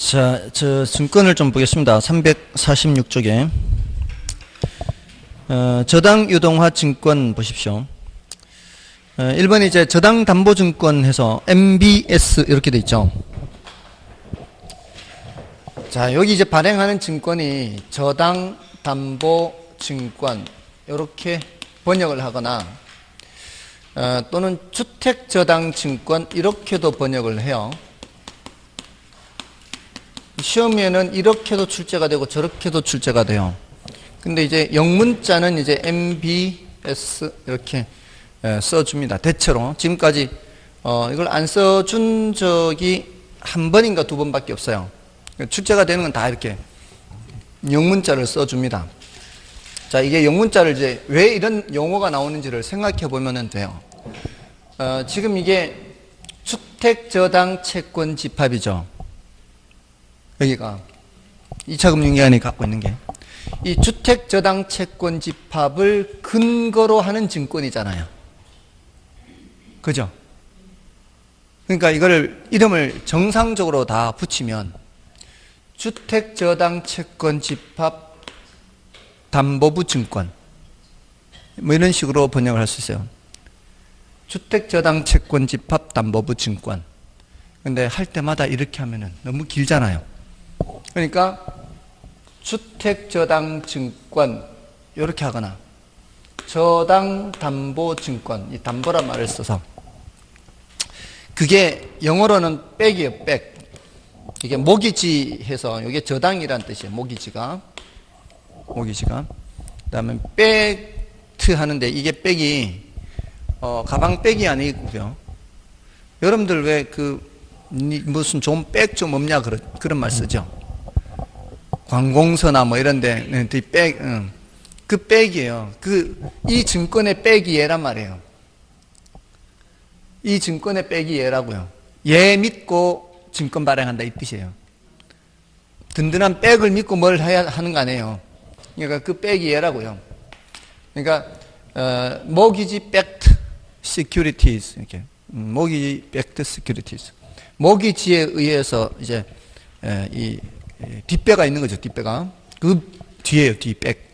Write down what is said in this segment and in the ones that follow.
자, 저 증권을 좀 보겠습니다. 346쪽에 저당 유동화 증권 보십시오. 1번이 이제 저당 담보 증권 해서 MBS 이렇게 돼 있죠. 자, 여기 이제 발행하는 증권이 저당 담보 증권 이렇게 번역을 하거나 또는 주택 저당 증권 이렇게도 번역을 해요. 시험에는 이렇게도 출제가 되고 저렇게도 출제가 돼요. 근데 이제 영문자는 이제 MBS 이렇게 써줍니다. 대체로 지금까지 이걸 안 써준 적이 한 번인가 두 번밖에 없어요. 출제가 되는 건 다 이렇게 영문자를 써줍니다. 자, 이게 영문자를 이제 왜 이런 용어가 나오는지를 생각해 보면 돼요. 지금 이게 주택저당 채권 집합이죠. 여기가 2차 금융기관이 갖고 있는 게 이 주택저당 채권 집합을 근거로 하는 증권이잖아요. 그죠? 그러니까 이거를 이름을 정상적으로 다 붙이면 주택저당 채권 집합 담보부 증권 뭐 이런 식으로 번역을 할 수 있어요. 주택저당 채권 집합 담보부 증권. 근데 할 때마다 이렇게 하면은 너무 길잖아요. 그러니까 주택저당 증권 이렇게 하거나 저당 담보 증권, 이 담보란 말을 써서 그게 영어로는 백이에요. 백. 이게 모기지 해서 이게 저당이란 뜻이에요. 모기지가 그다음에 백트 하는데 이게 백이 가방 백이 아니고요. 여러분들 왜 그 무슨 좋은 백 좀 없냐 그런 말 쓰죠. 관공서나 뭐 이런데 백, 그 백이에요. 이 증권의 백이 얘란 말이에요. 이 증권의 백이 얘라고요. 얘 믿고 증권 발행한다 이 뜻이에요. 든든한 백을 믿고 뭘 해야 하는 거 아니에요. 그러니까 그 백이 얘라고요. 그러니까 mortgage backed securities 이렇게 mortgage backed securities. 모기지에 의해서 이제 이 뒷배가 있는 거죠. 뒷배가 그 뒤에요. 뒷백.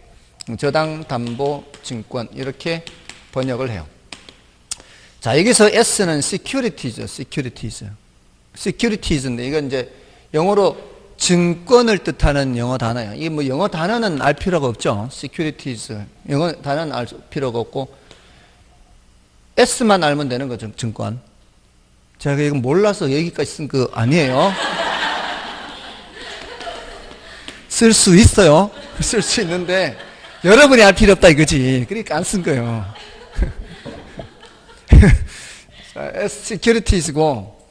저당 담보 증권 이렇게 번역을 해요. 자, 여기서 S는 securities죠. securities인데 이건 이제 영어로 증권을 뜻하는 영어 단어예요. 이게 뭐 영어 단어는 알 필요가 없죠. securities 영어 단어는 알 필요가 없고 S만 알면 되는 거죠. 증권. 제가 이거 몰라서 여기까지 쓴 거 아니에요. 쓸 수 있어요. 쓸 수 있는데 여러분이 알 필요 없다 이거지. 그러니까 안 쓴 거예요. securities고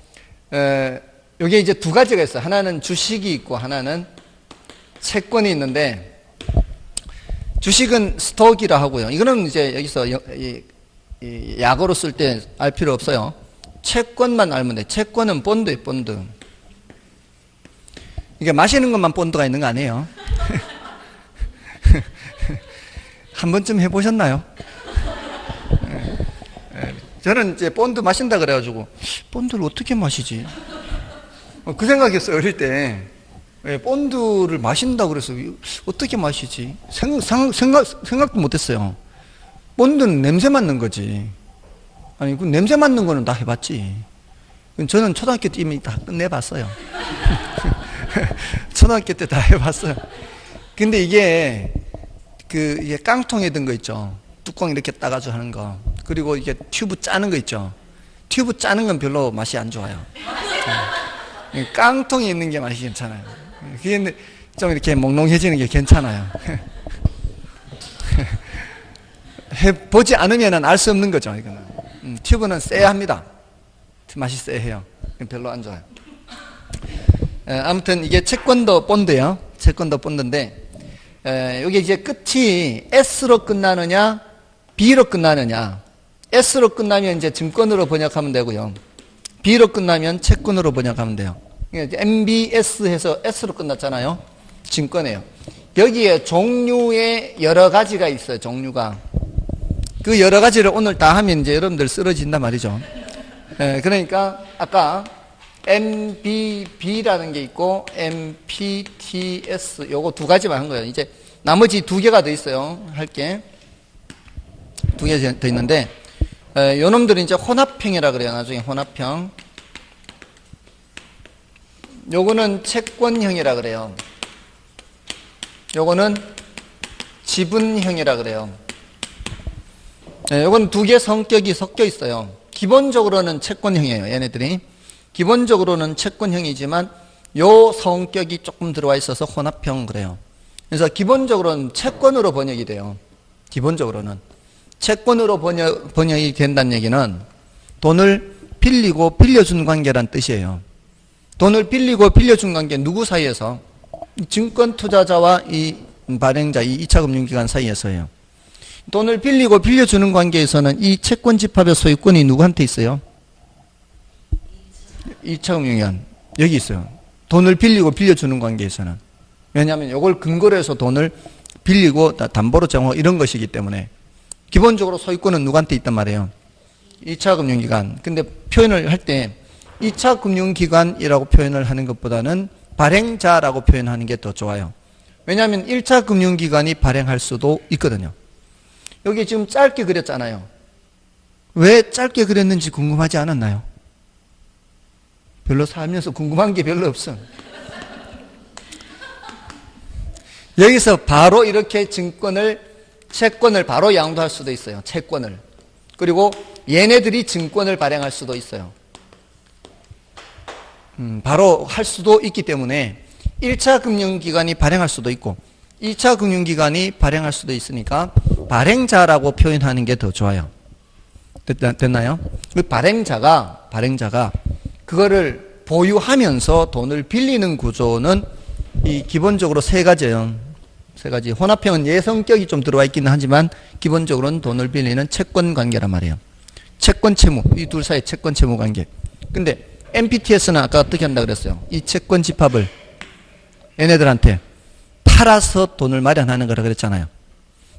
여기에 이제 두 가지가 있어요. 하나는 주식이 있고 하나는 채권이 있는데 주식은 스톡이라 하고요. 이거는 이제 여기서 약어로 쓸 때 알 필요 없어요. 채권만 알면 돼. 채권은 본드예요. 본드. 이게 마시는 것만 본드가 있는 거 아니에요. 한 번쯤 해보셨나요? 저는 이제 본드 마신다 그래가지고 본드를 어떻게 마시지? 그 생각했어요. 어릴 때 본드를 마신다 그래서 어떻게 마시지? 생각도 못했어요. 본드는 냄새 맡는 거지. 아니, 그 냄새 맡는 거는 다 해봤지. 저는 초등학교 때 이미 다 끝내봤어요. 초등학교 때 다 해봤어요. 근데 이게 이게 깡통에 든 거 있죠. 뚜껑 이렇게 따가지고 하는 거. 그리고 이게 튜브 짜는 거 있죠. 튜브 짜는 건 별로 맛이 안 좋아요. 깡통에 있는 게 맛이 괜찮아요. 그게 좀 이렇게 몽롱해지는 게 괜찮아요. 해보지 않으면 알 수 없는 거죠, 이거는. 튜브는 쎄합니다. 맛이 쎄해요. 별로 안 좋아요. 아무튼 이게 채권도 본드예요. 채권도 본드인데 여기 이제 끝이 S로 끝나느냐 B로 끝나느냐. S로 끝나면 이제 증권으로 번역하면 되고요. B로 끝나면 채권으로 번역하면 돼요. MBS 해서 S로 끝났잖아요. 증권이에요. 여기에 종류의 여러 가지가 있어요. 종류가. 그 여러 가지를 오늘 다 하면 이제 여러분들 쓰러진단 말이죠. 그러니까 아까 MBB라는 게 있고 MPTS 요거 두 가지만 한 거예요. 이제 나머지 두 개가 더 있어요. 할게. 두 개 더 있는데 요 놈들은 이제 혼합형이라 그래요. 나중에 혼합형. 요거는 채권형이라 그래요. 요거는 지분형이라 그래요. 요건 두 개 성격이 섞여 있어요. 기본적으로는 채권형이에요. 얘네들이. 기본적으로는 채권형이지만 요 성격이 조금 들어와 있어서 혼합형 그래요. 그래서 기본적으로는 채권으로 번역이 돼요. 기본적으로는. 채권으로 번역이 된다는 얘기는 돈을 빌리고 빌려준 관계란 뜻이에요. 돈을 빌리고 빌려준 관계 누구 사이에서? 증권 투자자와 이 발행자, 이 2차 금융기관 사이에서예요. 돈을 빌리고 빌려주는 관계에서는 이 채권 집합의 소유권이 누구한테 있어요? 2차 금융기관. 여기 있어요. 돈을 빌리고 빌려주는 관계에서는. 왜냐하면 이걸 근거로 해서 돈을 빌리고 담보로 정하고 이런 것이기 때문에 기본적으로 소유권은 누구한테 있단 말이에요? 2차 금융기관. 근데 표현을 할 때 2차 금융기관이라고 표현을 하는 것보다는 발행자라고 표현하는 게 더 좋아요. 왜냐하면 1차 금융기관이 발행할 수도 있거든요. 여기 지금 짧게 그렸잖아요. 왜 짧게 그렸는지 궁금하지 않았나요? 별로 살면서 궁금한 게 별로 없어. 여기서 바로 이렇게 채권을 바로 양도할 수도 있어요. 채권을. 그리고 얘네들이 증권을 발행할 수도 있어요. 바로 할 수도 있기 때문에 1차 금융기관이 발행할 수도 있고 2차 금융기관이 발행할 수도 있으니까 발행자라고 표현하는 게 더 좋아요. 됐나요? 그 발행자가 그거를 보유하면서 돈을 빌리는 구조는 이 기본적으로 세 가지예요. 세 가지. 혼합형은 예성격이 좀 들어와 있기는 하지만 기본적으로는 돈을 빌리는 채권 관계란 말이에요. 채권 채무, 이 둘 사이 채권 채무 관계. 근데 MPTS는 아까 어떻게 한다 그랬어요? 이 채권 집합을 얘네들한테 팔아서 돈을 마련하는 거라 그랬잖아요.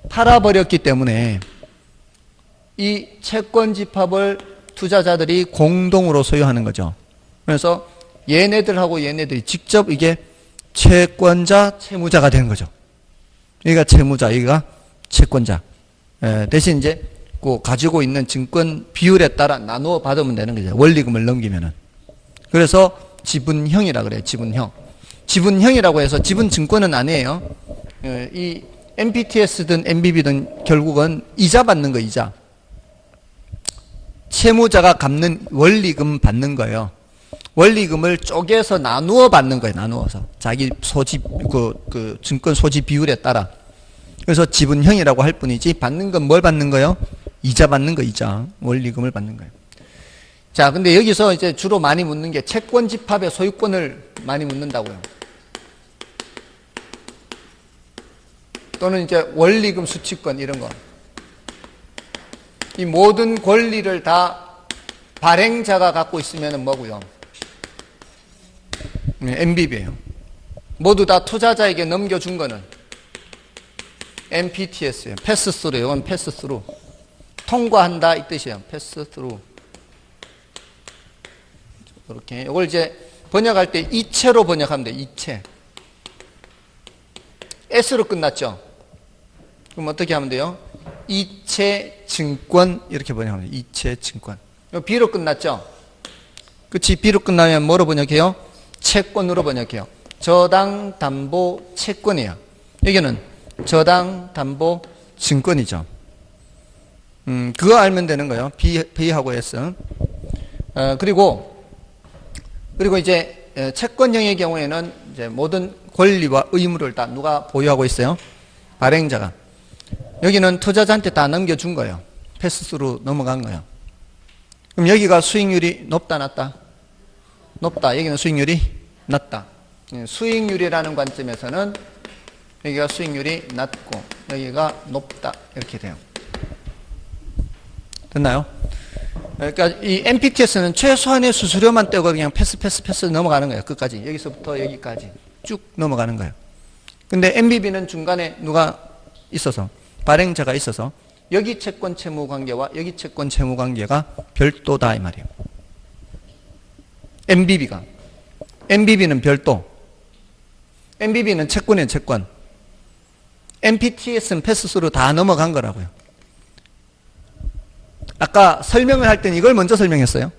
팔아버렸기 때문에 이 채권 집합을 투자자들이 공동으로 소유하는 거죠. 그래서 얘네들하고 얘네들이 직접 이게 채권자, 채무자가 되는 거죠. 여기가 채무자, 여기가 채권자. 대신 이제 그 가지고 있는 증권 비율에 따라 나누어 받으면 되는 거죠. 원리금을 넘기면은. 그래서 지분형이라 그래요. 지분형. 지분형이라고 해서 지분 증권은 아니에요. 이 MPTS든 MBB든 결국은 이자 받는 거, 이자. 채무자가 갚는 원리금 받는 거예요. 원리금을 쪼개서 나누어 받는 거예요. 나누어서. 자기 소지, 그 증권 소지 비율에 따라. 그래서 지분형이라고 할 뿐이지 받는 건 뭘 받는 거예요? 이자 받는 거, 이자. 원리금을 받는 거예요. 자, 근데 여기서 이제 주로 많이 묻는 게 채권 집합의 소유권을 많이 묻는다고요. 또는 이제 원리금 수취권 이런 거. 이 모든 권리를 다 발행자가 갖고 있으면 뭐고요? MBB예요. 모두 다 투자자에게 넘겨준 거는 MPTS예요. 패스스루. 이건 패스스루. 통과한다 이 뜻이에요. 패스스루. 이렇게 이걸 이제 번역할 때 이체로 번역하면 돼요. 이체. S로 끝났죠. 그럼 어떻게 하면 돼요? 이체 증권 이렇게 번역하면 돼요. 이체 증권. B로 끝났죠. 그치? B로 끝나면 뭐로 번역해요? 채권으로 번역해요. 저당 담보 채권이에요. 여기는 저당 담보 증권이죠. 그거 알면 되는 거예요. B하고 S. 그리고 이제 채권형의 경우에는 이제 모든 권리와 의무를 다 누가 보유하고 있어요? 발행자가. 여기는 투자자한테 다 넘겨준 거예요. 패스스루 넘어간 거예요. 그럼 여기가 수익률이 높다, 낮다? 높다. 여기는 수익률이 낮다. 수익률이라는 관점에서는 여기가 수익률이 낮고 여기가 높다. 이렇게 돼요. 됐나요? 그러니까 이 MPTS는 최소한의 수수료만 떼고 그냥 패스 넘어가는 거예요. 끝까지. 여기서부터 여기까지 쭉 넘어가는 거예요. 근데 MBB는 중간에 누가 있어서, 발행자가 있어서 여기 채권 채무 관계와 여기 채권 채무 관계가 별도다 이 말이에요. MBB가. MBB는 별도. MBB는 채권이에요, 채권. MPTS는 패스스루 다 넘어간 거라고요. 아까 설명을 할 때는 이걸 먼저 설명했어요.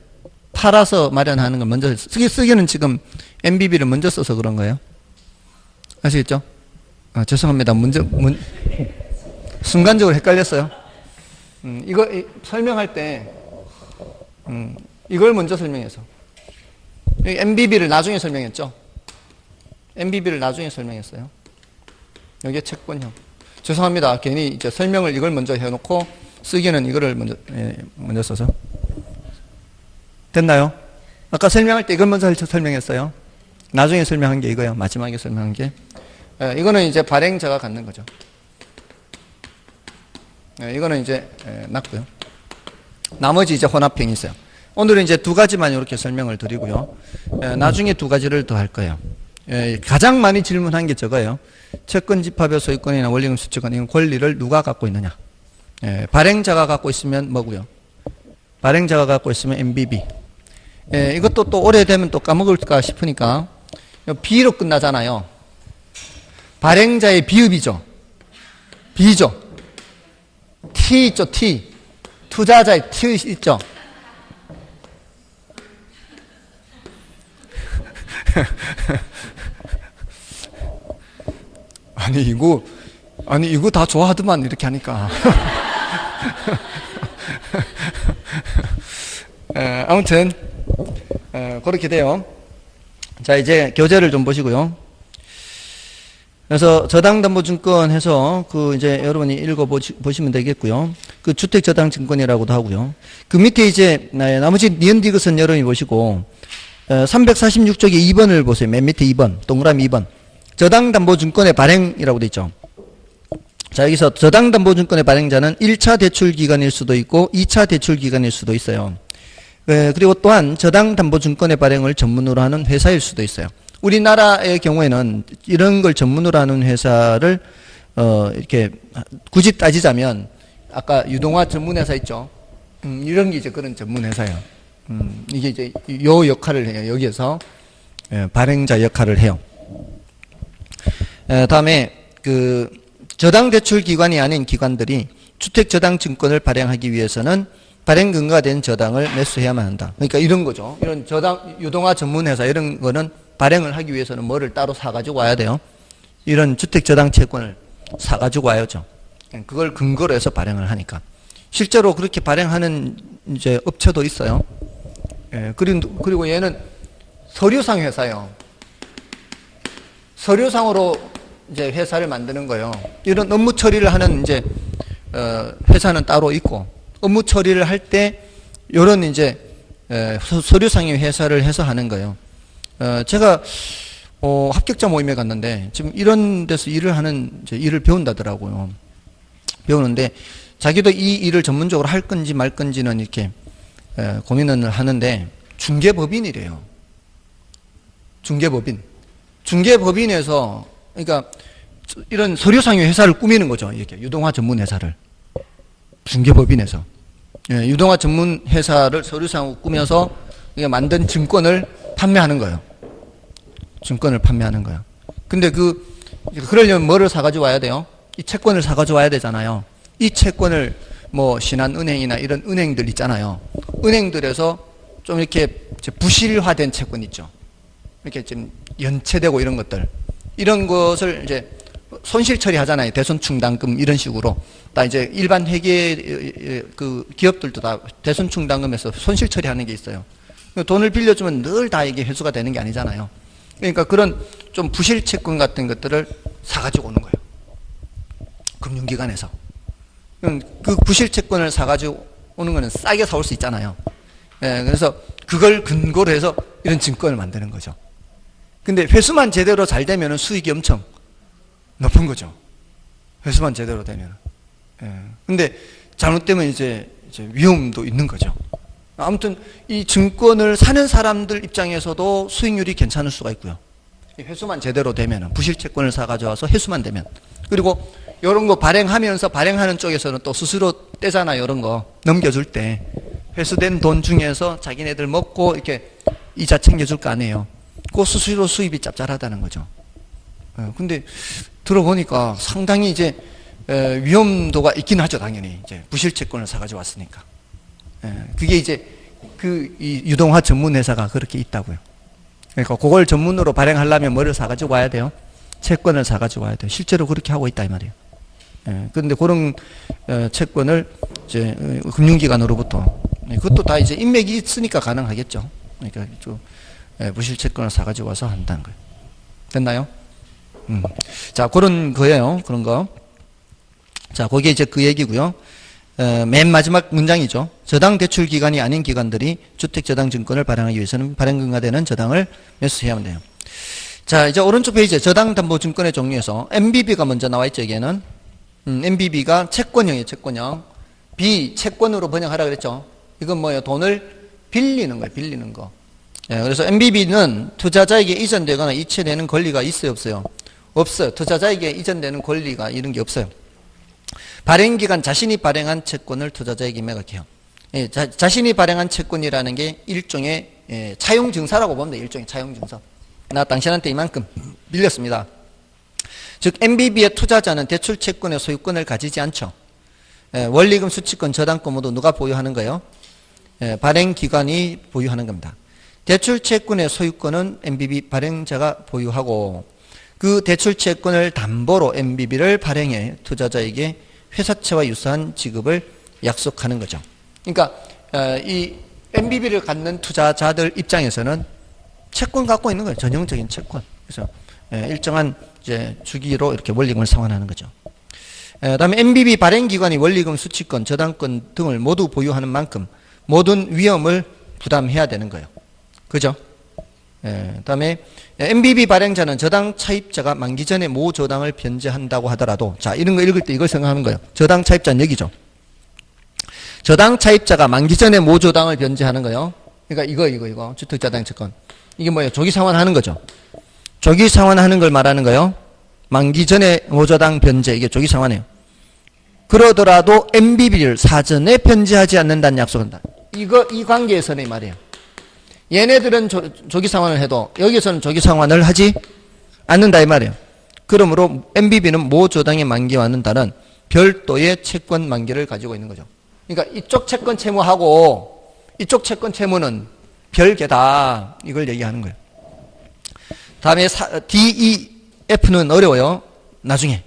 팔아서 마련하는 걸 먼저 쓰기는 지금 MBB를 먼저 써서 그런 거예요. 아시겠죠? 죄송합니다. 순간적으로 헷갈렸어요. 이거 설명할 때 이걸 먼저 설명해서 MBB를 나중에 설명했죠. MBB를 나중에 설명했어요. 여기에 채권형. 죄송합니다. 괜히 이제 설명을 이걸 먼저 해놓고 쓰기는 이거를 먼저 써서. 됐나요? 아까 설명할 때 이걸 먼저 설명했어요. 나중에 설명한 게 이거예요. 마지막에 설명한 게. 이거는 이제 발행자가 갖는 거죠. 이거는 이제 낫고요. 나머지 이제 혼합형이 있어요. 오늘은 이제 두 가지만 이렇게 설명을 드리고요. 나중에 두 가지를 더 할 거예요. 가장 많이 질문한 게 저거예요. 채권 집합의 소유권이나 원리금 수취권, 이건 권리를 누가 갖고 있느냐. 발행자가 갖고 있으면 뭐고요? 발행자가 갖고 있으면 MBB. 이것도 또 오래되면 또 까먹을까 싶으니까 B로 끝나잖아요. 발행자의 비읍이죠. B죠. T 있죠, T. 투자자의 T 있죠. 아니 이거 다 좋아하더만 이렇게 하니까. 아무튼 그렇게 돼요. 자, 이제 교재를 좀 보시고요. 그래서 저당담보증권 해서 이제 여러분이 읽어 보시면 되겠고요. 그 주택저당증권이라고도 하고요. 그 밑에 이제 나머지 니은디귿은 여러분이 보시고 346쪽에 2번을 보세요. 맨 밑에 2번, 동그라미 2번. 저당담보증권의 발행이라고 돼 있죠. 자, 여기서 저당담보증권의 발행자는 1차 대출기관일 수도 있고 2차 대출기관일 수도 있어요. 그리고 또한 저당담보증권의 발행을 전문으로 하는 회사일 수도 있어요. 우리나라의 경우에는 이런 걸 전문으로 하는 회사를 이렇게 굳이 따지자면 아까 유동화 전문회사 있죠. 이런 게 이제 그런 전문회사예요. 이게 이제 요 역할을 해요. 여기에서 발행자 역할을 해요. 다음에 그 저당대출기관이 아닌 기관들이 주택저당증권을 발행하기 위해서는 발행 근거가 된 저당을 매수해야만 한다. 그러니까 이런 거죠. 이런 저당, 유동화 전문회사 이런 거는 발행을 하기 위해서는 뭐를 따로 사가지고 와야 돼요. 이런 주택저당채권을 사가지고 와야죠. 그걸 근거로 해서 발행을 하니까. 실제로 그렇게 발행하는 이제 업체도 있어요. 그리고 얘는 서류상 회사예요. 서류상으로 이제 회사를 만드는 거예요. 이런 업무 처리를 하는 이제 회사는 따로 있고 업무 처리를 할 때 이런 이제 서류상의 회사를 해서 하는 거예요. 제가 합격자 모임에 갔는데 지금 이런 데서 일을 배운다더라고요. 배우는데 자기도 이 일을 전문적으로 할 건지 말 건지는 이렇게 고민을 하는데 중개법인이래요. 중개법인에서 그러니까 이런 서류상의 회사를 꾸미는 거죠. 이렇게 유동화 전문 회사를 중개법인에서 유동화 전문 회사를 서류상으로 꾸며서 만든 증권을 판매하는 거예요. 증권을 판매하는 거예요. 근데 그러려면 뭐를 사가지고 와야 돼요? 이 채권을 사가지고 와야 되잖아요. 이 채권을 뭐 신한은행이나 이런 은행들 있잖아요. 은행들에서 좀 이렇게 부실화된 채권 있죠. 이렇게 좀 연체되고 이런 것들. 이런 것을 이제 손실 처리하잖아요. 대손충당금 이런 식으로. 다 이제 일반 회계 그 기업들도 다 대손충당금에서 손실 처리하는 게 있어요. 돈을 빌려주면 늘 다 이게 회수가 되는 게 아니잖아요. 그러니까 그런 좀 부실 채권 같은 것들을 사가지고 오는 거예요. 금융기관에서. 그 부실 채권을 사가지고 오는 거는 싸게 사올 수 있잖아요. 그래서 그걸 근거로 해서 이런 증권을 만드는 거죠. 근데 회수만 제대로 잘 되면 수익이 엄청 높은 거죠. 회수만 제대로 되면. 근데 잘못되면 이제 위험도 있는 거죠. 아무튼 이 증권을 사는 사람들 입장에서도 수익률이 괜찮을 수가 있고요. 회수만 제대로 되면 부실 채권을 사가져와서 회수만 되면. 그리고 이런 거 발행하면서 발행하는 쪽에서는 또 스스로 떼잖아요. 이런 거 넘겨줄 때 회수된 돈 중에서 자기네들 먹고 이렇게 이자 챙겨줄 거 아니에요. 그 수수료 수입이 짭짤하다는 거죠. 근데 들어보니까 상당히 이제 위험도가 있긴 하죠, 당연히. 이제 부실채권을 사가지고 왔으니까. 그게 이제 이 유동화 전문 회사가 그렇게 있다고요. 그러니까 그걸 전문으로 발행하려면 뭐를 사가지고 와야 돼요? 채권을 사가지고 와야 돼요. 실제로 그렇게 하고 있다 이 말이에요. 그런데 그런 채권을 이제 금융기관으로부터, 그것도 다 이제 인맥이 있으니까 가능하겠죠. 그러니까 좀 부실채권을 사가지고 와서 한다는 거예요. 됐나요? 자, 그런 거예요. 그런 거. 자, 거기에 이제 그 얘기고요. 맨 마지막 문장이죠. 저당 대출 기관이 아닌 기관들이 주택저당증권을 발행하기 위해서는 발행근거되는 저당을 매수해야만 돼요. 자, 이제 오른쪽 페이지에 저당담보증권의 종류에서 MBB가 먼저 나와 있죠. 여기에는 MBB가 채권형이에요. 채권형. B 채권으로 번역하라 그랬죠. 이건 뭐예요? 돈을 빌리는 거예요. 빌리는 거. 그래서 MBB는 투자자에게 이전되거나 이체되는 권리가 있어요? 없어요? 없어요. 투자자에게 이전되는 권리가 이런 게 없어요. 발행기관 자신이 발행한 채권을 투자자에게 매각해요. 자신이 발행한 채권이라는 게 일종의 차용증서라고 보면 돼요. 일종의 차용증서. 나 당신한테 이만큼 빌렸습니다. 즉 MBB의 투자자는 대출채권의 소유권을 가지지 않죠. 원리금, 수취권, 저당권 모두 누가 보유하는 거예요? 발행기관이 보유하는 겁니다. 대출채권의 소유권은 MBB 발행자가 보유하고 그 대출채권을 담보로 MBB를 발행해 투자자에게 회사채와 유사한 지급을 약속하는 거죠. 그러니까 이 MBB를 갖는 투자자들 입장에서는 채권 갖고 있는 거예요. 전형적인 채권. 그래서 일정한 이제 주기로 이렇게 원리금을 상환하는 거죠. 그다음에 MBB 발행기관이 원리금, 수취권, 저당권 등을 모두 보유하는 만큼 모든 위험을 부담해야 되는 거예요. 그죠? 그다음에 MBB 발행자는 저당 차입자가 만기 전에 모 저당을 변제한다고 하더라도, 자, 이런 거 읽을 때 이걸 생각하는 거예요. 저당 차입자는 여기죠. 저당 차입자가 만기 전에 모 저당을 변제하는 거예요. 그러니까 이거 주택저당채권. 이게 뭐예요? 조기 상환하는 거죠. 조기 상환하는 걸 말하는 거예요. 만기 전에 모 저당 변제, 이게 조기 상환이에요. 그러더라도 MBB를 사전에 변제하지 않는다는 약속한다. 이 관계에서는 이 말이에요. 얘네들은 조기 상환을 해도 여기서는 조기 상환을 하지 않는다 이 말이에요. 그러므로 MBB는 모 저당의 만기와는 다른 별도의 채권 만기를 가지고 있는 거죠. 그러니까 이쪽 채권 채무하고 이쪽 채권 채무는 별개다, 이걸 얘기하는 거예요. 다음에 DEF는 어려워요. 나중에.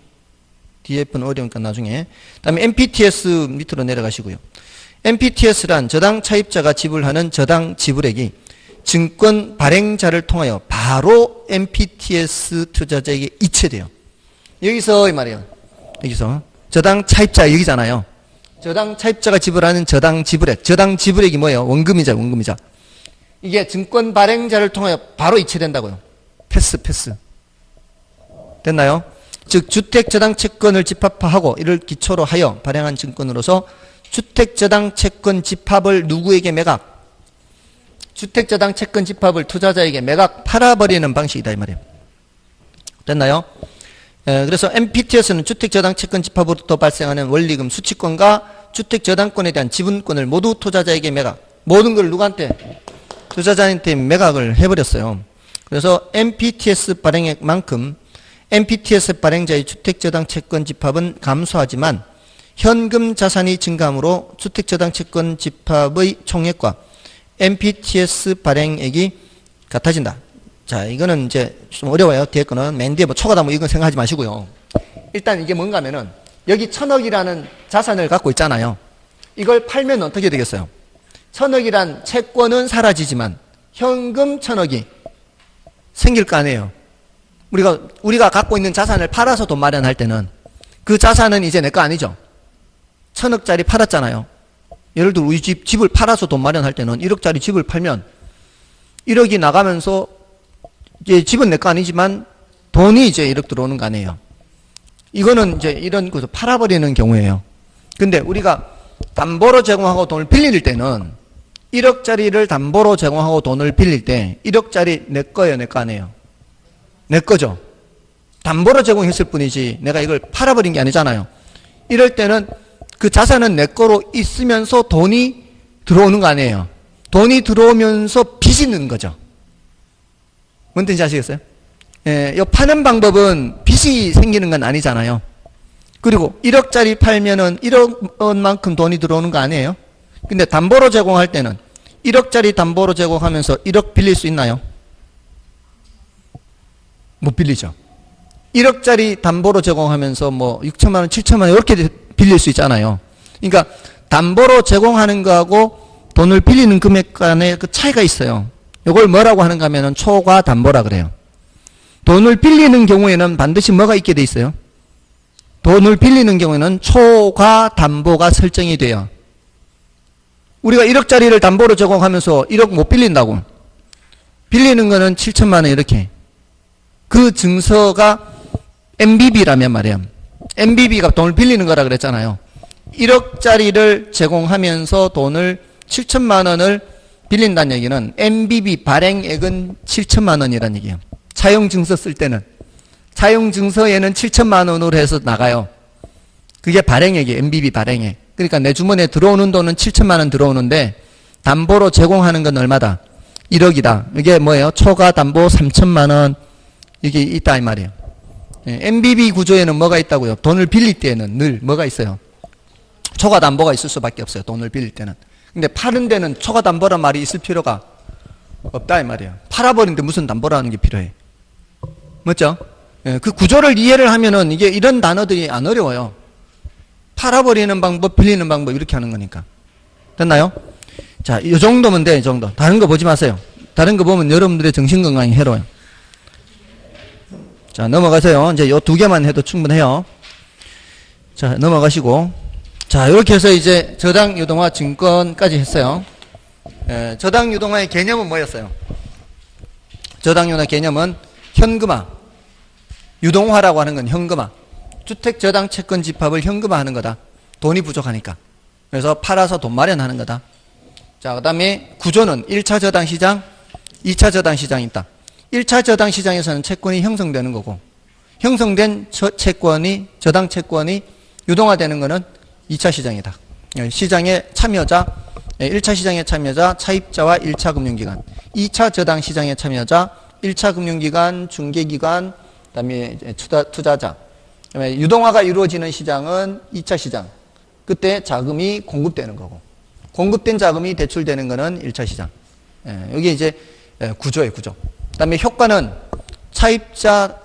DEF는 어려우니까 나중에. 다음에 MPTS 밑으로 내려가시고요. MPTS란 저당 차입자가 지불하는 저당 지불액이 증권 발행자를 통하여 바로 MPTS 투자자에게 이체돼요. 여기서 이 말이에요. 여기서 저당 차입자 여기잖아요. 저당 차입자가 지불하는 저당 지불액. 저당 지불액이 뭐예요? 원금이자 원금이자. 이게 증권 발행자를 통하여 바로 이체된다고요. 패스. 됐나요? 즉 주택저당채권을 집합화하고 이를 기초로 하여 발행한 증권으로서 주택저당채권 집합을 누구에게 매각? 주택저당채권 집합을 투자자에게 매각 팔아버리는 방식이다 이 말이에요. 됐나요? 그래서 MPTS는 주택저당채권 집합으로부터 발생하는 원리금, 수취권과 주택저당권에 대한 지분권을 모두 투자자에게 매각. 모든 걸 누구한테? 투자자한테 매각을 해버렸어요. 그래서 MPTS 발행액만큼 MPTS 발행자의 주택저당채권 집합은 감소하지만 현금 자산이 증가함으로 주택저당채권 집합의 총액과 MPTS 발행액이 같아진다. 자, 이거는 이제 좀 어려워요. 뒤에 거는 맨 뒤에 뭐 초과다 뭐 이건 생각하지 마시고요. 일단 이게 뭔가 하면은 여기 1000억이라는 자산을 갖고 있잖아요. 이걸 팔면 어떻게 되겠어요? 1000억이란 채권은 사라지지만 현금 1000억이 생길 거 아니에요. 우리가 갖고 있는 자산을 팔아서 돈 마련할 때는 그 자산은 이제 내 거 아니죠. 1000억짜리 팔았잖아요. 예를 들어 우리 집을 팔아서 돈 마련할 때는 1억짜리 집을 팔면 1억이 나가면서 이제 집은 내 거 아니지만 돈이 이제 1억 들어오는 거 아니에요. 이거는 이제 이런 것을 팔아버리는 경우예요. 근데 우리가 담보로 제공하고 돈을 빌릴 때는 1억짜리를 담보로 제공하고 돈을 빌릴 때 1억짜리 내 거예요, 내 거 아니에요? 내 거죠. 담보로 제공했을 뿐이지 내가 이걸 팔아버린 게 아니잖아요. 이럴 때는 그 자산은 내 거로 있으면서 돈이 들어오는 거 아니에요. 돈이 들어오면서 빚이 는 거죠. 뭔 뜻인지 아시겠어요? 이 파는 방법은 빚이 생기는 건 아니잖아요. 그리고 1억짜리 팔면은 1억 원만큼 돈이 들어오는 거 아니에요? 근데 담보로 제공할 때는 1억짜리 담보로 제공하면서 1억 빌릴 수 있나요? 못 빌리죠. 1억짜리 담보로 제공하면서 뭐 6천만 원, 7천만 원 이렇게 빌릴 수 있잖아요. 그러니까 담보로 제공하는 거하고 돈을 빌리는 금액 간의 그 차이가 있어요. 이걸 뭐라고 하는가 하면은 초과 담보라 그래요. 돈을 빌리는 경우에는 반드시 뭐가 있게 돼 있어요? 돈을 빌리는 경우에는 초과 담보가 설정이 돼요. 우리가 1억짜리를 담보로 제공하면서 1억 못 빌린다고. 빌리는 거는 7천만 원 이렇게. 그 증서가 MBB라면 말이에요. MBB가 돈을 빌리는 거라 그랬잖아요. 1억짜리를 제공하면서 돈을 7천만 원을 빌린다는 얘기는 MBB 발행액은 7천만 원이라는 얘기예요. 차용증서 쓸 때는. 차용증서에는 7천만 원으로 해서 나가요. 그게 발행액이에요. MBB 발행액. 그러니까 내 주머니에 들어오는 돈은 7천만 원 들어오는데 담보로 제공하는 건 얼마다? 1억이다. 이게 뭐예요? 초과 담보 3천만 원 이게 있다 이 말이에요. MBB 구조에는 뭐가 있다고요? 돈을 빌릴 때는 늘 뭐가 있어요? 초과 담보가 있을 수밖에 없어요. 돈을 빌릴 때는. 근데 파는 데는 초과 담보란 말이 있을 필요가 없다 이 말이에요. 팔아버리는데 무슨 담보라는 게 필요해? 맞죠? 그 구조를 이해를 하면은 이게 이런 단어들이 안 어려워요. 팔아버리는 방법, 빌리는 방법 이렇게 하는 거니까. 됐나요? 자, 이 정도면 돼, 이 정도. 다른 거 보지 마세요. 다른 거 보면 여러분들의 정신건강이 해로워요. 자, 넘어가세요. 이제 요 두 개만 해도 충분해요. 자, 넘어가시고. 자, 이렇게 해서 이제 저당 유동화 증권까지 했어요. 저당 유동화의 개념은 뭐였어요? 저당 유동화 개념은 현금화. 유동화라고 하는 건 현금화. 주택 저당 채권 집합을 현금화 하는 거다. 돈이 부족하니까. 그래서 팔아서 돈 마련하는 거다. 자, 그 다음에 구조는 1차 저당 시장, 2차 저당 시장이 있다. 1차 저당 시장에서는 채권이 형성되는 거고, 형성된 채권이, 저당 채권이 유동화되는 거는 2차 시장이다. 시장의 참여자, 1차 시장의 참여자, 차입자와 1차 금융기관. 2차 저당 시장의 참여자, 1차 금융기관, 중개기관, 그 다음에 투자자. 그다음에 유동화가 이루어지는 시장은 2차 시장. 그때 자금이 공급되는 거고, 공급된 자금이 대출되는 거는 1차 시장. 여기 이제 구조예요, 구조. 그 다음에 효과는 차입자,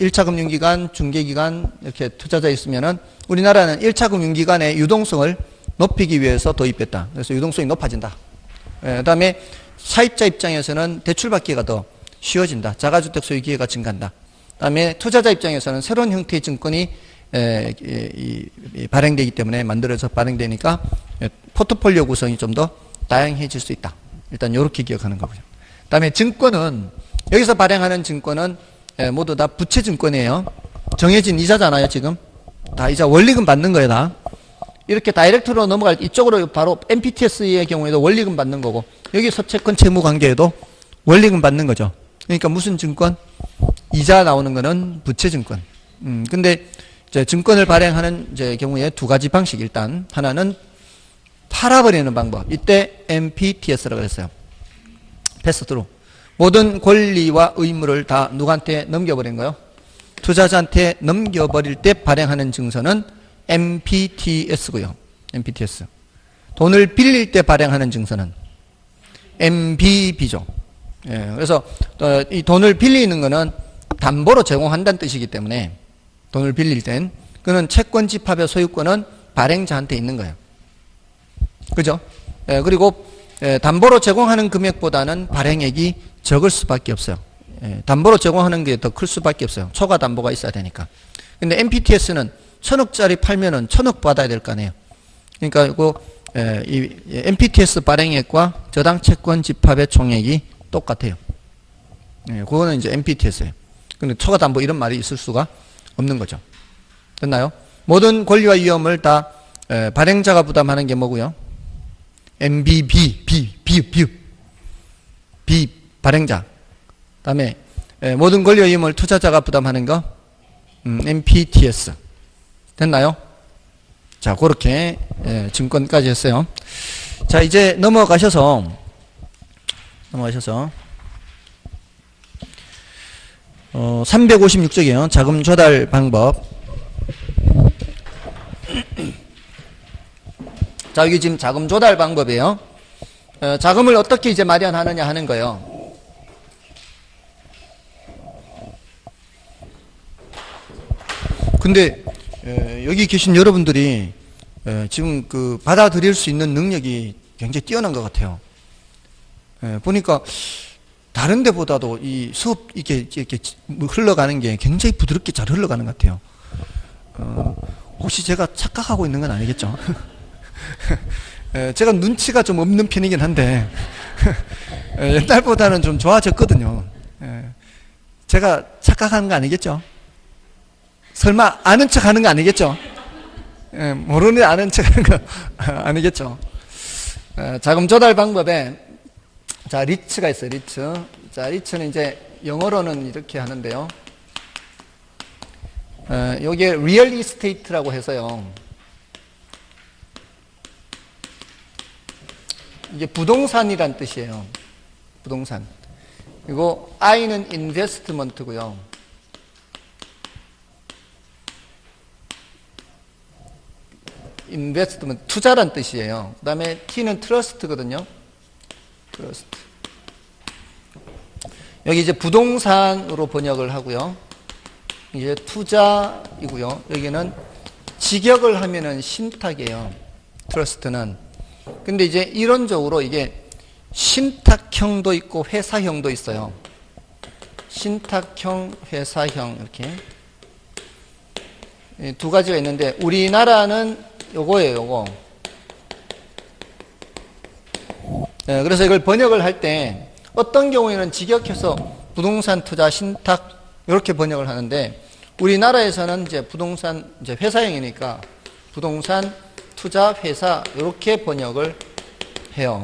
1차 금융기관, 중개기관, 이렇게 투자자 있으면은 우리나라는 1차 금융기관의 유동성을 높이기 위해서 도입했다. 그래서 유동성이 높아진다. 그 다음에 차입자 입장에서는 대출받기가 더 쉬워진다. 자가주택 소유 기회가 증가한다. 그 다음에 투자자 입장에서는 새로운 형태의 증권이 발행되기 때문에 만들어서 발행되니까 포트폴리오 구성이 좀 더 다양해질 수 있다. 일단 이렇게 기억하는 거고요. 그 다음에 증권은 여기서 발행하는 증권은 모두 다 부채 증권이에요. 정해진 이자잖아요. 지금 다 이자 원리금 받는 거예요. 다 이렇게 다이렉트로 넘어갈 이쪽으로 바로 MPTS의 경우에도 원리금 받는 거고, 여기 서채권 채무 관계에도 원리금 받는 거죠. 그러니까 무슨 증권? 이자 나오는 거는 부채 증권. 근데 이제 증권을 발행하는 이제 경우에 두 가지 방식. 일단 하나는 팔아버리는 방법. 이때 MPTS라고 했어요. 패스트로. 모든 권리와 의무를 다 누구한테 넘겨버린 거요? 투자자한테 넘겨버릴 때 발행하는 증서는 MPTS고요. MPTS. 돈을 빌릴 때 발행하는 증서는 MBB죠. 그래서 이 돈을 빌리는 거는 담보로 제공한다는 뜻이기 때문에 돈을 빌릴 땐 그는 채권 집합의 소유권은 발행자한테 있는 거예요. 그죠? 그리고 담보로 제공하는 금액보다는 발행액이 적을 수밖에 없어요. 담보로 제공하는 게 더 클 수밖에 없어요. 초과 담보가 있어야 되니까. 근데 MPTS는 1,000억짜리 팔면은 1,000억 받아야 될 거 아니에요. 그러니까 이 MPTS 발행액과 저당 채권 집합의 총액이 똑같아요. 그거는 이제 MPTS예요. 근데 초과 담보 이런 말이 있을 수가 없는 거죠. 됐나요? 모든 권리와 위험을 다 발행자가 부담하는 게 뭐고요? MBB, B 발행자. 그다음에 모든 권리와 위험을 투자자가 부담하는 거 MPTS. 됐나요? 자, 그렇게 증권까지 했어요. 자, 이제 넘어가셔서 356쪽이에요. 자금 조달 방법. 자, 여기 지금 자금 조달 방법이에요. 자금을 어떻게 이제 마련하느냐 하는 거예요. 근데 여기 계신 여러분들이 지금 그 받아들일 수 있는 능력이 굉장히 뛰어난 것 같아요. 보니까 다른 데보다도 이 수업 이렇게 흘러가는 게 굉장히 부드럽게 잘 흘러가는 것 같아요. 혹시 제가 착각하고 있는 건 아니겠죠? 제가 눈치가 좀 없는 편이긴 한데 옛날보다는 좀 좋아졌거든요. 제가 착각하는 거 아니겠죠? 설마 아는 척 하는 거 아니겠죠? 모르는 아는 척 하는 거 아니겠죠? 자금 조달 방법에 자, 리츠가 있어요. 리츠. 자, 리츠는 이제 영어로는 이렇게 하는데요. 요게 리얼 이스테이트라고 해서요. 이게 부동산이란 뜻이에요. 부동산. 그리고 I는 인베스트먼트고요. 인베스트먼트, 투자란 뜻이에요. 그 다음에 T는 트러스트거든요. 트러스트. 여기 이제 부동산으로 번역을 하고요. 이제 투자이고요. 여기는 직역을 하면은 신탁이에요. 트러스트는. 근데 이제 이론적으로 이게 신탁형도 있고 회사형도 있어요. 신탁형, 회사형 이렇게 두 가지가 있는데 우리나라는 요거예요. 요거. 그래서 이걸 번역을 할 때 어떤 경우에는 직역해서 부동산 투자 신탁 이렇게 번역을 하는데 우리나라에서는 이제 부동산 이제 회사형이니까 부동산 투자 회사 이렇게 번역을 해요.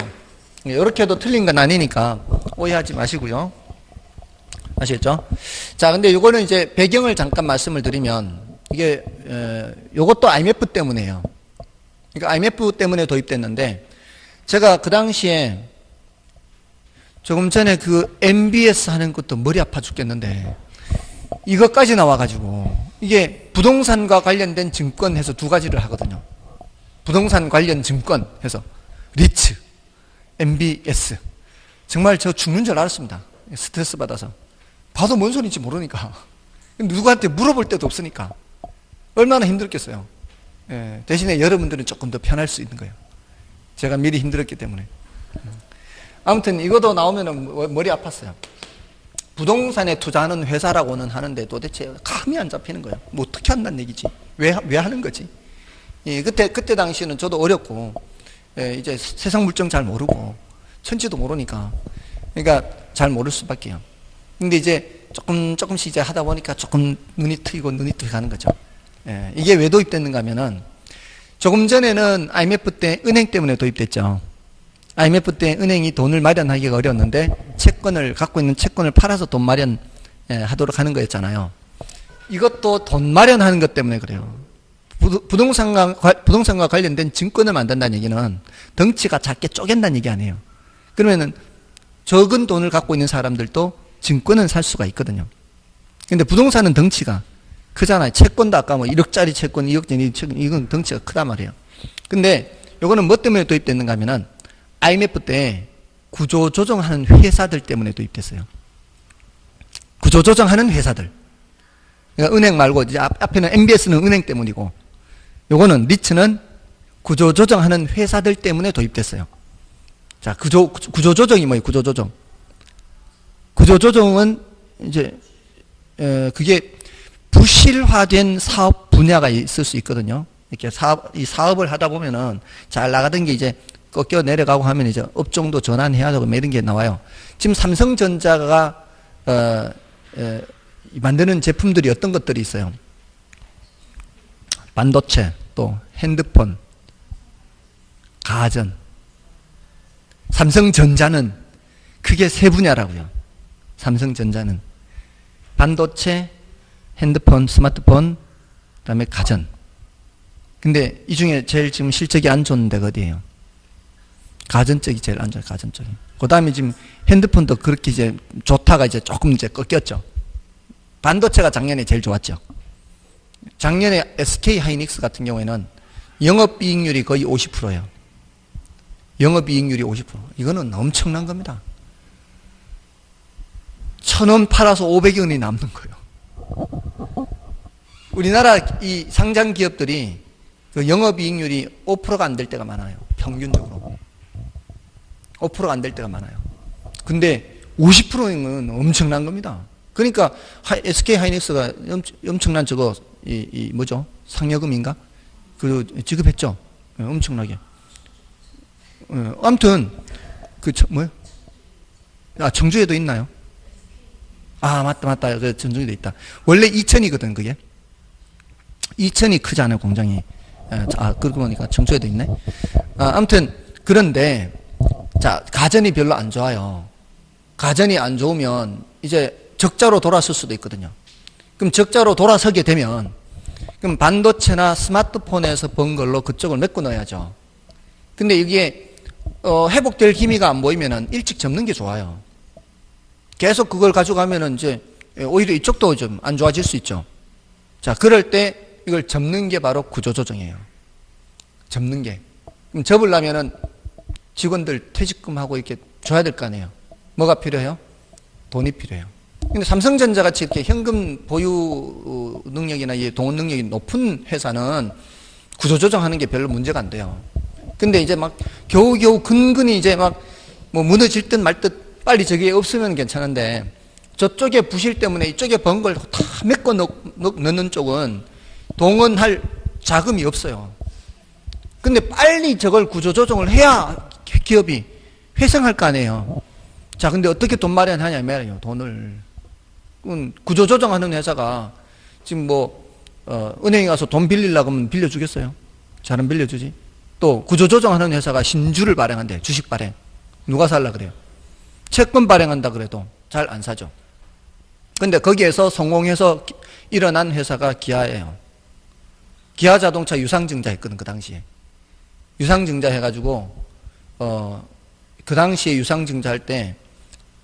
이렇게 해도 틀린 건 아니니까 오해하지 마시고요. 아시겠죠? 자, 근데 이거는 이제 배경을 잠깐 말씀을 드리면 이게 요것도 IMF 때문에요. 그러니까 IMF 때문에 도입됐는데 제가 그 당시에 조금 전에 그 MBS 하는 것도 머리 아파 죽겠는데 이것까지 나와가지고 이게 부동산과 관련된 증권 해서 두 가지를 하거든요. 부동산 관련 증권 해서 리츠, MBS. 정말 저 죽는 줄 알았습니다. 스트레스 받아서. 봐도 뭔 소리인지 모르니까. 누구한테 물어볼 데도 없으니까. 얼마나 힘들겠어요. 대신에 여러분들은 조금 더 편할 수 있는 거예요. 제가 미리 힘들었기 때문에. 아무튼 이것도 나오면 머리 아팠어요. 부동산에 투자하는 회사라고는 하는데 도대체 감이 안 잡히는 거예요. 뭐 어떻게 한다는 얘기지? 왜 하는 거지? 그때 당시에는 저도 어렸고, 이제 세상 물정 잘 모르고, 천지도 모르니까. 그러니까 잘 모를 수밖에요. 근데 이제 조금씩 이제 하다 보니까 조금 눈이 트이고 가는 거죠. 이게 왜 도입됐는가 하면은, 조금 전에는 IMF 때 은행 때문에 도입됐죠. IMF 때 은행이 돈을 마련하기가 어려웠는데 갖고 있는 채권을 팔아서 돈 마련하도록 하는 거였잖아요. 이것도 돈 마련하는 것 때문에 그래요. 부동산과 관련된 증권을 만든다는 얘기는 덩치가 작게 쪼갠다는 얘기 아니에요. 그러면은 적은 돈을 갖고 있는 사람들도 증권은 살 수가 있거든요. 근데 부동산은 덩치가 크잖아요. 채권도 아까 뭐 1억짜리 채권, 2억짜리 채권, 이건 덩치가 크단 말이에요. 근데 요거는 뭐 때문에 도입됐는가 하면은 IMF 때 구조조정하는 회사들 때문에 도입됐어요. 구조조정하는 회사들. 그러니까 은행 말고 이제 앞에는 MBS는 은행 때문이고 요거는 리츠는 구조조정하는 회사들 때문에 도입됐어요. 자, 구조조정이 뭐예요? 구조조정. 구조조정은 이제 그게 부실화된 사업 분야가 있을 수 있거든요. 이렇게 이 사업을 하다 보면은 잘 나가던 게 이제 꺾여 내려가고 하면 이제 업종도 전환해야 되고 이런 게 나와요. 지금 삼성전자가 만드는 제품들이 어떤 것들이 있어요? 반도체, 또 핸드폰, 가전. 삼성전자는 크게 세 분야라고요. 삼성전자는 반도체, 핸드폰, 스마트폰, 그다음에 가전. 근데 이 중에 제일 지금 실적이 안 좋은 데가 어디예요? 가전적이 제일 안 좋아요. 가전적이. 그 다음에 지금 핸드폰도 그렇게 이제 좋다가 이제 조금 이제 꺾였죠. 반도체가 작년에 제일 좋았죠. 작년에 SK 하이닉스 같은 경우에는 영업이익률이 거의 50%예요. 영업이익률이 50%. 이거는 엄청난 겁니다. 1,000원 팔아서 500원이 남는 거예요. 우리나라 이 상장 기업들이 그 영업이익률이 5%가 안 될 때가 많아요. 평균적으로. 5%가 안 될 때가 많아요. 근데 50%는 엄청난 겁니다. 그러니까 SK 하이닉스가 엄청난 저거 뭐죠? 상여금인가? 그 지급했죠. 엄청나게. 아무튼 뭐요? 아, 청주에도 있나요? 아, 맞다. 그 청주에도 있다. 원래 이천이거든, 그게. 이천이 크잖아요, 공장이. 그러고 보니까 청주에도 있네. 아무튼 그런데 자, 가전이 별로 안 좋아요. 가전이 안 좋으면 이제 적자로 돌아설 수도 있거든요. 그럼 적자로 돌아서게 되면 그럼 반도체나 스마트폰에서 번 걸로 그쪽을 메꿔 넣어야죠. 근데 이게 회복될 기미가 안 보이면은 일찍 접는 게 좋아요. 계속 그걸 가져가면은 이제 오히려 이쪽도 좀 안 좋아질 수 있죠. 자, 그럴 때 이걸 접는 게 바로 구조조정이에요. 접는 게. 그럼 접으려면은 직원들 퇴직금하고 이렇게 줘야 될 거 아니에요. 뭐가 필요해요? 돈이 필요해요. 근데 삼성전자 같이 이렇게 현금 보유 능력이나 동원 능력이 높은 회사는 구조조정하는 게 별로 문제가 안 돼요. 근데 이제 막 겨우겨우 근근히 이제 막 뭐 무너질 듯 말 듯 빨리 저게 없으면 괜찮은데 저쪽에 부실 때문에 이쪽에 번 걸 다 메꿔 넣는 쪽은 동원할 자금이 없어요. 근데 빨리 저걸 구조조정을 해야 기업이 회생할 거 아니에요. 자, 근데 어떻게 돈 마련하냐 말이에요. 돈을. 구조조정하는 회사가 지금 은행에 가서 돈 빌리려고 하면 빌려주겠어요? 잘은 빌려주지. 또 구조조정하는 회사가 신주를 발행한대. 주식 발행. 누가 살라 그래요? 채권 발행한다 그래도 잘 안 사죠. 근데 거기에서 성공해서 일어난 회사가 기아예요. 기아자동차 유상증자 했거든, 그 당시에. 유상증자 해가지고 그 당시에 유상증자 할 때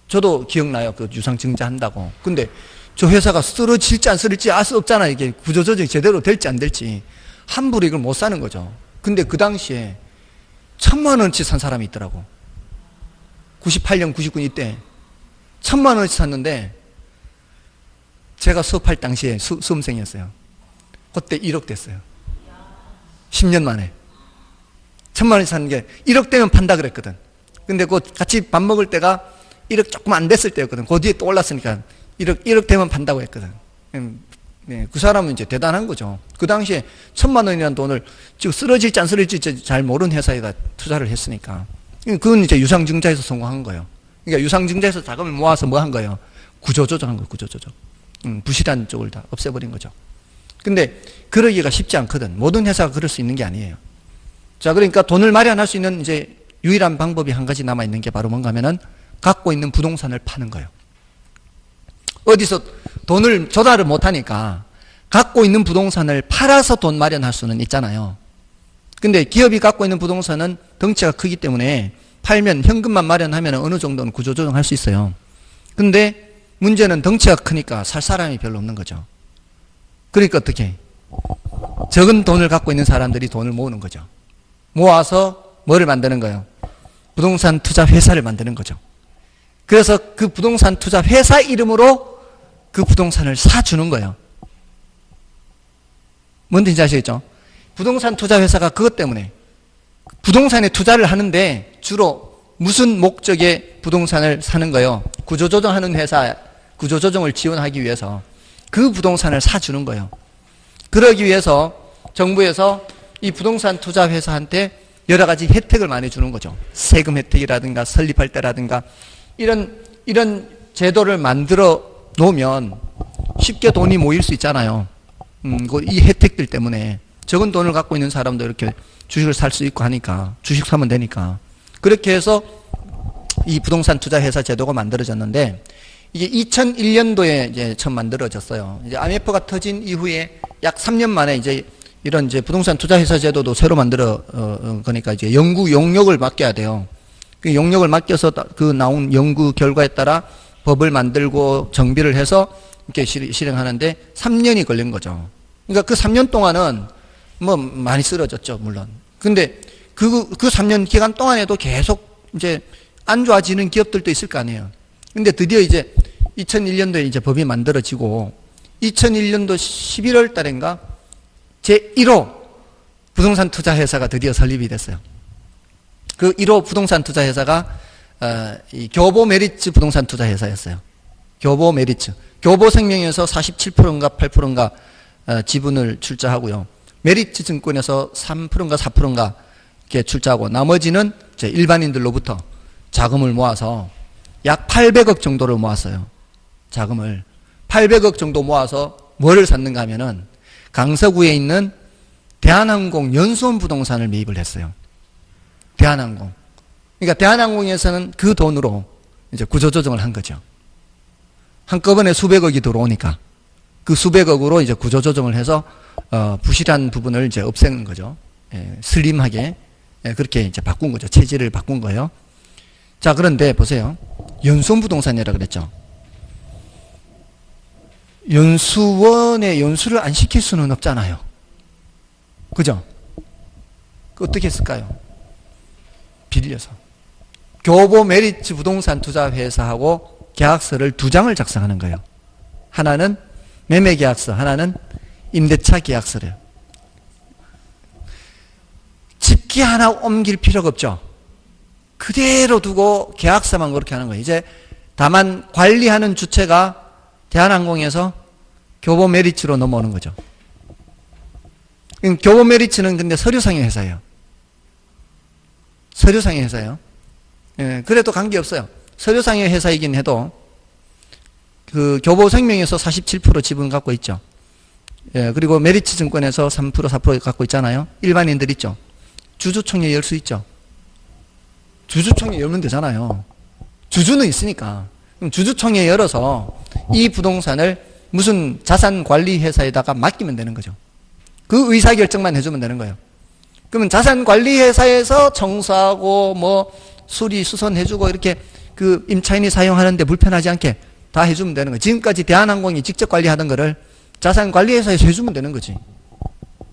저도 기억나요. 그 유상증자 한다고. 근데 저 회사가 쓰러질지 안 쓰러질지 알 수 없잖아요. 이게 구조조정이 제대로 될지 안 될지. 함부로 이걸 못 사는 거죠. 근데 그 당시에 1,000만 원치 산 사람이 있더라고. 98년, 99년 이때 1,000만 원치 샀는데 제가 수업할 당시에 수험생이었어요. 그때 1억 됐어요. 10년 만에. 1,000만 원치 사는 게 1억 되면 판다 그랬거든. 근데 그 같이 밥 먹을 때가 1억 조금 안 됐을 때였거든. 그 뒤에 또 올랐으니까 1억 되면 판다고 했거든. 네, 그 사람은 이제 대단한 거죠. 그 당시에 1,000만 원이라는 돈을 지금 쓰러질지 안 쓰러질지 잘 모르는 회사에다 투자를 했으니까. 그건 이제 유상증자에서 성공한 거예요. 그러니까 유상증자에서 자금을 모아서 뭐 한 거예요? 구조조정한 거예요, 구조조정. 부실한 쪽을 다 없애버린 거죠. 근데 그러기가 쉽지 않거든. 모든 회사가 그럴 수 있는 게 아니에요. 자, 그러니까 돈을 마련할 수 있는 이제 유일한 방법이 한 가지 남아있는 게 바로 뭔가 하면은 갖고 있는 부동산을 파는 거예요. 어디서 돈을 조달을 못하니까 갖고 있는 부동산을 팔아서 돈 마련할 수는 있잖아요. 근데 기업이 갖고 있는 부동산은 덩치가 크기 때문에 팔면 현금만 마련하면 어느 정도는 구조조정할 수 있어요. 근데 문제는 덩치가 크니까 살 사람이 별로 없는 거죠. 그러니까 어떻게? 적은 돈을 갖고 있는 사람들이 돈을 모으는 거죠. 모아서 뭐를 만드는 거예요? 부동산 투자 회사를 만드는 거죠. 그래서 그 부동산 투자 회사 이름으로 그 부동산을 사주는 거예요. 뭔지 아시겠죠? 부동산 투자 회사가 그것 때문에 부동산에 투자를 하는데 주로 무슨 목적의 부동산을 사는 거예요? 구조조정하는 회사, 구조조정을 지원하기 위해서 그 부동산을 사주는 거예요. 그러기 위해서 정부에서 이 부동산 투자 회사한테 여러 가지 혜택을 많이 주는 거죠. 세금 혜택이라든가 설립할 때라든가 이런 제도를 만들어 놓으면 쉽게 돈이 모일 수 있잖아요. 이 혜택들 때문에 적은 돈을 갖고 있는 사람도 이렇게 주식을 살 수 있고 하니까 주식 사면 되니까 그렇게 해서 이 부동산 투자 회사 제도가 만들어졌는데 이게 2001년도에 이제 처음 만들어졌어요. 이제 IMF가 터진 이후에 약 3년 만에 이제 이런 이제 부동산 투자 회사 제도도 새로 만들어 그러니까 이제 연구 용역을 맡겨야 돼요. 그 용역을 맡겨서 그 나온 연구 결과에 따라 법을 만들고 정비를 해서 이렇게 실행하는데 3년이 걸린 거죠. 그러니까 그 3년 동안은 뭐 많이 쓰러졌죠, 물론. 근데 그 3년 기간 동안에도 계속 이제 안 좋아지는 기업들도 있을 거 아니에요. 근데 드디어 이제 2001년도에 이제 법이 만들어지고 2001년도 11월 달인가 제1호 부동산 투자 회사가 드디어 설립이 됐어요. 그 1호 부동산 투자 회사가 이 교보 메리츠 부동산 투자 회사였어요. 교보 메리츠. 교보 생명에서 47%인가 8%인가 지분을 출자하고요. 메리츠 증권에서 3%인가 4%인가 이렇게 출자하고 나머지는 이제 일반인들로부터 자금을 모아서 약 800억 정도를 모았어요. 자금을 800억 정도 모아서 뭐를 샀는가 하면은 강서구에 있는 대한항공 연수원 부동산을 매입을 했어요. 대한항공. 그러니까 대한항공에서는 그 돈으로 이제 구조조정을 한 거죠. 한꺼번에 수백억이 들어오니까 그 수백억으로 이제 구조조정을 해서 부실한 부분을 이제 없애는 거죠. 예, 슬림하게 그렇게 이제 바꾼 거죠. 체질을 바꾼 거예요. 자, 그런데 보세요. 연수원 부동산이라 그랬죠. 연수원에 연수를 안 시킬 수는 없잖아요. 그죠? 어떻게 했을까요? 빌려서. 교보 메리츠 부동산 투자 회사하고 계약서를 2장을 작성하는 거예요. 하나는 매매 계약서, 하나는 임대차 계약서래요. 집기 하나 옮길 필요가 없죠. 그대로 두고 계약서만 그렇게 하는 거예요. 이제 다만 관리하는 주체가 대한항공에서 교보 메리츠로 넘어오는 거죠. 교보 메리츠는 근데 서류상의 회사예요. 서류상의 회사예요. 예, 그래도 관계없어요. 서류상의 회사이긴 해도 그 교보생명에서 47% 지분 갖고 있죠. 예, 그리고 메리츠 증권에서 3% 4% 갖고 있잖아요. 일반인들 있죠. 주주총회 열 수 있죠. 주주총회 열면 되잖아요. 주주는 있으니까. 그럼 주주총회 열어서 이 부동산을 무슨 자산관리회사에다가 맡기면 되는 거죠. 그 의사결정만 해주면 되는 거예요. 그러면 자산관리회사에서 청소하고 뭐 수리 수선해주고 이렇게 그 임차인이 사용하는데 불편하지 않게 다 해주면 되는 거예요. 지금까지 대한항공이 직접 관리하던 거를 자산관리회사에서 해주면 되는 거지.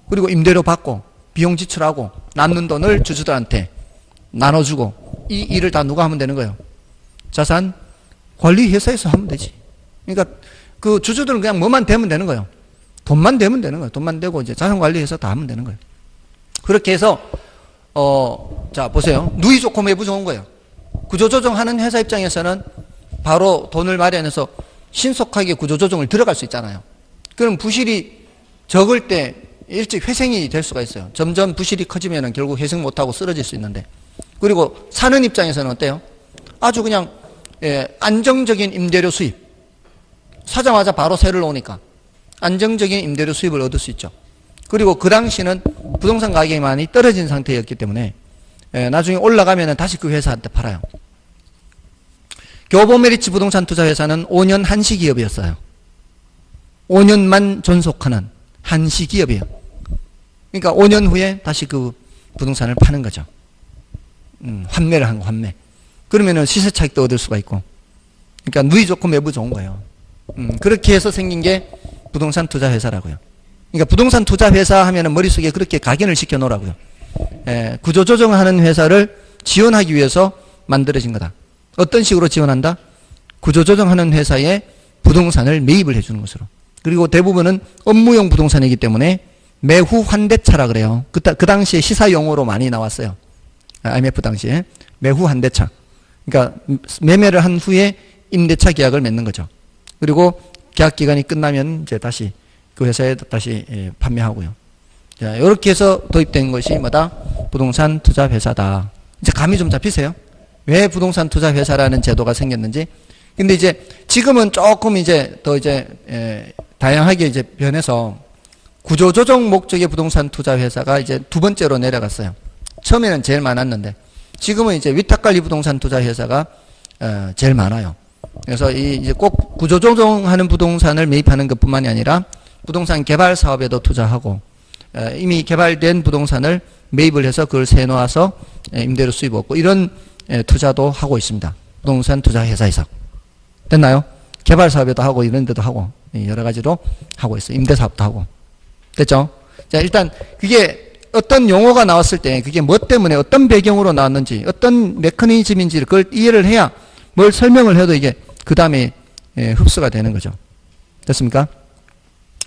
그리고 임대료 받고 비용 지출하고 남는 돈을 주주들한테 나눠주고 이 일을 다 누가 하면 되는 거예요? 자산관리회사에서 하면 되지. 그러니까 그 주주들은 그냥 뭐만 대면 되는 거예요. 돈만 대면 되는 거예요. 돈만 대고 이제 자산관리해서 다 하면 되는 거예요. 그렇게 해서 자 보세요. 누이 좋고 매부 좋은 거예요. 구조조정하는 회사 입장에서는 바로 돈을 마련해서 신속하게 구조조정을 들어갈 수 있잖아요. 그럼 부실이 적을 때 일찍 회생이 될 수가 있어요. 점점 부실이 커지면 결국 회생 못하고 쓰러질 수 있는데, 그리고 사는 입장에서는 어때요? 아주 그냥 안정적인 임대료 수입, 사자마자 바로 세를 놓으니까 안정적인 임대료 수입을 얻을 수 있죠. 그리고 그 당시는 부동산 가격이 많이 떨어진 상태였기 때문에 나중에 올라가면 다시 그 회사한테 팔아요. 교보 메리츠 부동산 투자 회사는 5년 한시기업이었어요. 5년만 존속하는 한시기업이에요. 그러니까 5년 후에 다시 그 부동산을 파는 거죠. 환매를 한 거, 환매. 그러면은 시세 차익도 얻을 수가 있고. 그러니까 누이 좋고 매부 좋은 거예요. 그렇게 해서 생긴 게 부동산 투자 회사라고요. 그러니까 부동산 투자 회사 하면은 머릿속에 그렇게 각인을 시켜 놓으라고요. 구조조정하는 회사를 지원하기 위해서 만들어진 거다. 어떤 식으로 지원한다? 구조조정하는 회사에 부동산을 매입을 해주는 것으로. 그리고 대부분은 업무용 부동산이기 때문에 매후 환대차라 그래요. 그 당시에 시사용어로 많이 나왔어요. IMF 당시에. 매후 환대차. 그러니까 매매를 한 후에 임대차 계약을 맺는 거죠. 그리고 계약 기간이 끝나면 이제 다시 그 회사에 다시 판매하고요. 자, 이렇게 해서 도입된 것이 뭐다? 부동산 투자 회사다. 이제 감이 좀 잡히세요? 왜 부동산 투자 회사라는 제도가 생겼는지. 근데 이제 지금은 조금 이제 더 이제 다양하게 이제 변해서 구조조정 목적의 부동산 투자 회사가 이제 두 번째로 내려갔어요. 처음에는 제일 많았는데 지금은 이제 위탁관리 부동산 투자 회사가 제일 많아요. 그래서 이제 꼭 구조조정하는 부동산을 매입하는 것뿐만이 아니라 부동산 개발 사업에도 투자하고 이미 개발된 부동산을 매입을 해서 그걸 세놓아서 임대료 수입 얻고 이런 투자도 하고 있습니다. 부동산 투자 회사에서. 됐나요? 개발 사업에도 하고 이런 데도 하고 여러 가지로 하고 있어요. 임대 사업도 하고. 됐죠? 자, 일단 그게 어떤 용어가 나왔을 때 그게 뭐 때문에 어떤 배경으로 나왔는지 어떤 메커니즘인지 그걸 이해를 해야 뭘 설명을 해도 이게 그 다음에 흡수가 되는 거죠. 됐습니까?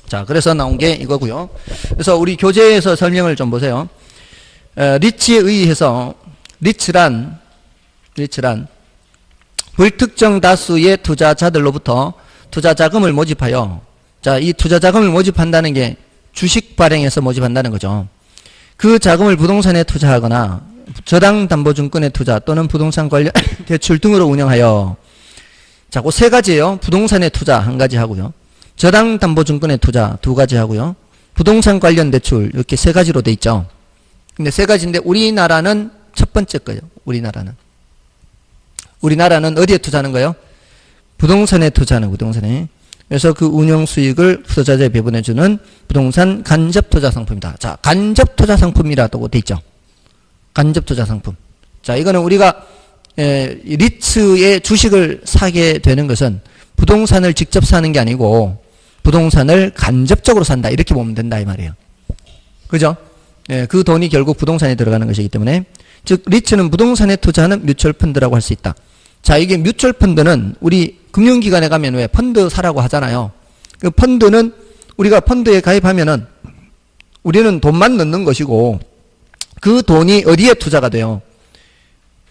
자, 그래서 나온 게 이거고요. 그래서 우리 교재에서 설명을 좀 보세요. 리츠에 의해서 리츠란 불특정 다수의 투자자들로부터 투자 자금을 모집하여, 자, 이 투자 자금을 모집한다는 게 주식 발행해서 모집한다는 거죠. 그 자금을 부동산에 투자하거나 저당 담보증권에 투자 또는 부동산 관련 대출 등으로 운영하여, 자, 그 세 가지예요. 부동산에 투자 한 가지 하고요. 저당 담보증권에 투자 두 가지 하고요. 부동산 관련 대출 이렇게 세 가지로 돼 있죠. 근데 세 가지인데 우리나라는 첫 번째 거예요. 우리나라는 어디에 투자하는 거예요? 부동산에 투자하는 부동산에. 그래서 그 운영 수익을 투자자에 배분해주는 부동산 간접 투자 상품이다. 자, 간접 투자 상품이라고 돼 있죠. 간접 투자 상품. 자, 이거는 우리가 리츠의 주식을 사게 되는 것은 부동산을 직접 사는 게 아니고 부동산을 간접적으로 산다. 이렇게 보면 된다 이 말이에요. 그죠? 그 돈이 결국 부동산에 들어가는 것이기 때문에, 즉 리츠는 부동산에 투자하는 뮤추얼 펀드라고 할 수 있다. 자, 이게 뮤추얼 펀드는 우리 금융기관에 가면 왜 펀드 사라고 하잖아요. 그 펀드는 우리가 펀드에 가입하면은 우리는 돈만 넣는 것이고 그 돈이 어디에 투자가 돼요?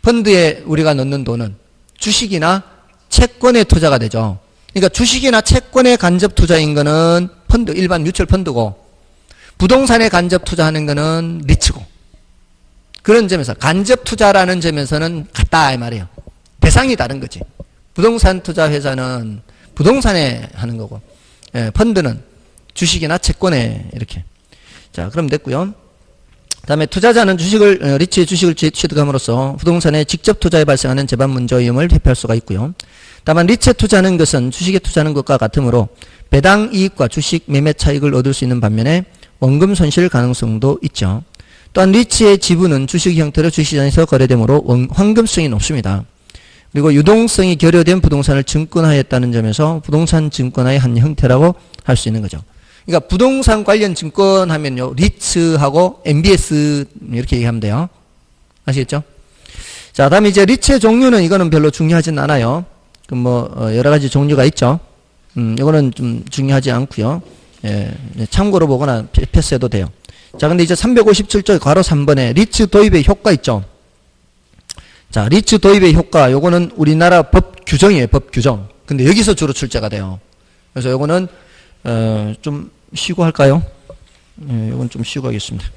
펀드에 우리가 넣는 돈은 주식이나 채권에 투자가 되죠. 그러니까 주식이나 채권에 간접 투자인 거는 펀드, 일반 뮤추얼 펀드고, 부동산에 간접 투자하는 거는 리츠고, 그런 점에서 간접 투자라는 점에서는 같다 이 말이에요. 대상이 다른 거지. 부동산 투자 회사는 부동산에 하는 거고, 펀드는 주식이나 채권에 이렇게. 자, 그럼 됐고요. 다음에 투자자는 리츠의 주식을 취득함으로써 부동산에 직접 투자에 발생하는 재반 문제 위험을 회피할 수가 있고요. 다만 리츠에 투자하는 것은 주식에 투자하는 것과 같으므로 배당 이익과 주식 매매 차익을 얻을 수 있는 반면에 원금 손실 가능성도 있죠. 또한 리츠의 지분은 주식 형태로 주식시장에서 거래되므로 황금성이 높습니다. 그리고 유동성이 결여된 부동산을 증권화했다는 점에서 부동산 증권화의 한 형태라고 할 수 있는 거죠. 그러니까 부동산 관련 증권 하면요, 리츠하고 MBS 이렇게 얘기하면 돼요. 아시겠죠? 자, 다음에 이제 리츠의 종류는 이거는 별로 중요하진 않아요. 그 여러 가지 종류가 있죠. 이거는 좀 중요하지 않고요. 참고로 보거나 패스해도 돼요. 자, 근데 이제 357조 괄호 3번에 리츠 도입의 효과 있죠. 자, 리츠 도입의 효과, 요거는 우리나라 법 규정이에요. 법 규정. 근데 여기서 주로 출제가 돼요. 그래서 요거는 좀 쉬고 할까요? 요건 좀 쉬고 하겠습니다.